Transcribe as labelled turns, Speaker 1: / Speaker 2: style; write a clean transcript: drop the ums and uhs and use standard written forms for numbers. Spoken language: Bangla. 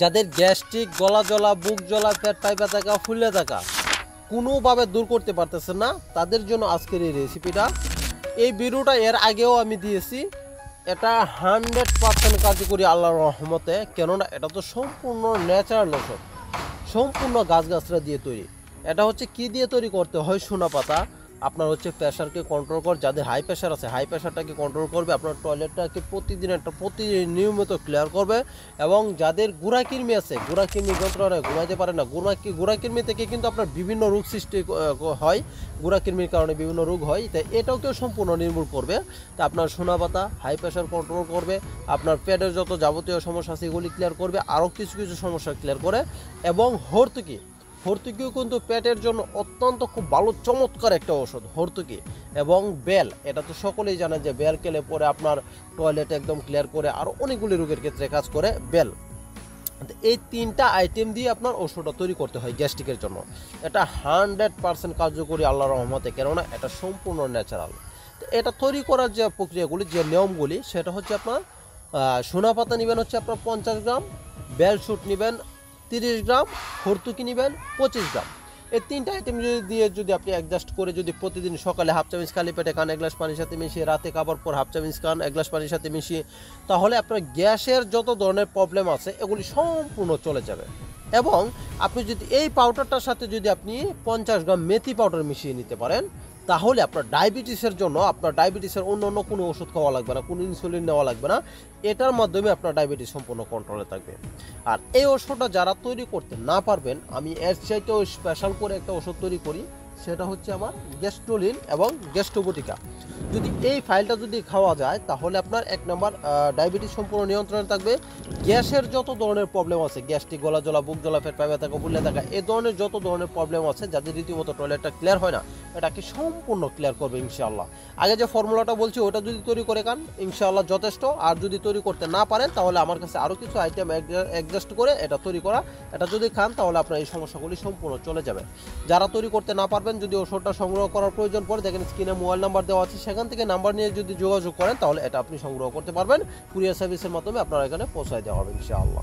Speaker 1: যাদের গ্যাস্ট্রিক, গলা জ্বলা, বুক জ্বলা, পেট পাইপা থাকা, ফুলে থাকা কোনোভাবে দূর করতে পারতেছে না, তাদের জন্য আজকের এই রেসিপিটা। এই ভিডিওটা এর আগেও আমি দিয়েছি। এটা 100% কার্যকরী আল্লাহর রহমতে, কেননা এটা তো সম্পূর্ণ ন্যাচারাল ওষুধ, সম্পূর্ণ গাছগাছরা দিয়ে তৈরি। এটা হচ্ছে কি দিয়ে তৈরি করতে হয়? সোনা পাতা। আপনার হচ্ছে প্রেশারকে কন্ট্রোল করে, যাদের হাই প্রেশার আছে হাই প্রেশারটাকে কন্ট্রোল করবে, আপনার টয়লেটটাকে প্রতিদিন নিয়মিত ক্লিয়ার করবে। এবং যাদের গুড়াকির্মি আছে, গুড়াকির্মি যন্ত্রণায় ঘুমাইতে পারে না, গুড়াকির্মি থেকে কিন্তু আপনার বিভিন্ন রোগ সৃষ্টি হয়, গুড়াকির্মির কারণে বিভিন্ন রোগ হয়, তাই এটাকেও সম্পূর্ণ নির্মূল করবে। তা আপনার সোনা পাতা হাই প্রেশার কন্ট্রোল করবে, আপনার পেটের যত যাবতীয় সমস্যা আছে এগুলি ক্লিয়ার করবে, আরও কিছু কিছু সমস্যা ক্লিয়ার করে। এবং হর্তুকিও কিন্তু পেটের জন্য অত্যন্ত খুব ভালো চমৎকার একটা ওষুধ, হর্তুকি। এবং বেল, এটা তো সকলেই জানে যে বেল খেলে পরে আপনার টয়লেট একদম ক্লিয়ার করে, আর অনেকগুলি রোগের ক্ষেত্রে কাজ করে বেল। এই তিনটা আইটেম দিয়ে আপনার ওষুধটা তৈরি করতে হয় গ্যাস্ট্রিকের জন্য। এটা 100% কার্যকরী আল্লাহর রহমতে, কেননা এটা সম্পূর্ণ ন্যাচারাল। তো এটা তৈরি করার যে প্রক্রিয়াগুলি, যে নিয়মগুলি, সেটা হচ্ছে আপনার সোনা পাতা নেবেন হচ্ছে আপনার 50 গ্রাম, বেল শুট নেবেন 30 গ্রাম, হর্তুকি নেবেন 25 গ্রাম। এই তিনটা আইটেম যদি আপনি অ্যাডজাস্ট করে যদি প্রতিদিন সকালে হাফ চামচ খালি পেটে খান, 1 গ্লাস পানির সাথে মিশিয়ে, রাতে খাবার পর হাফ চামচ খান 1 গ্লাস পানির সাথে মিশিয়ে, তাহলে আপনার গ্যাসের যত ধরনের প্রবলেম আছে এগুলি সম্পূর্ণ চলে যাবে। এবং আপনি যদি এই পাউডারটার সাথে যদি আপনি 50 গ্রাম মেথি পাউডার মিশিয়ে নিতে পারেন, তাহলে আপনার ডায়াবেটিসের জন্য, আপনার ডায়াবেটিসের অন্য কোনো ওষুধ খাওয়া লাগবে না, কোনো ইনসুলিন নেওয়া লাগবে না। এটার মাধ্যমে আপনার ডায়াবেটিস সম্পূর্ণ কন্ট্রোলে থাকবে। আর এই ওষুধটা যারা তৈরি করতে না পারবেন, আমি এর চাইতেও স্পেশাল করে একটা ওষুধ তৈরি করি, সেটা হচ্ছে আমার গ্যাস্ট্রোলিন এবং গ্যাস্ট্রোবটিকা। যদি এই ফাইলটা যদি খাওয়া যায়, তাহলে আপনার 1 নম্বর ডায়াবেটিস সম্পূর্ণ নিয়ন্ত্রণে থাকবে। গ্যাসের যত ধরনের প্রবলেম আছে, গ্যাস্ট্রিক, গলা জ্বলা, বুক জ্বলা, পেট পাইপা থাকা, ফুলে থাকা, এই ধরনের যত ধরনের প্রবলেম আছে, যাদের রীতিমতো টয়লেটটা ক্লিয়ার হয় না, এটাকে সম্পূর্ণ ক্লিয়ার করবে ইনশাআল্লাহ। আগে যে ফর্মুলাটা বলছি ওটা যদি তৈরি করে খান, ইনশাআল্লাহ যথেষ্ট। আর যদি তৈরি করতে না পারেন, তাহলে আমার কাছে আরও কিছু আইটেম অ্যাডজাস্ট করে এটা তৈরি করা, এটা যদি খান তাহলে আপনার এই সমস্যাগুলি সম্পূর্ণ চলে যাবে। যারা তৈরি করতে না পারবেন, যদি ওষুধটা সংগ্রহ করার প্রয়োজন পড়ে, দেখেন স্ক্রিনে মোবাইল নাম্বার দেওয়া আছে, সেখান থেকে নাম্বার নিয়ে যদি যোগাযোগ করেন, তাহলে এটা আপনি সংগ্রহ করতে পারবেন। কুরিয়ার সার্ভিসের মাধ্যমে আপনার এখানে পৌঁছায় দেওয়া হবে ইনশাআল্লাহ।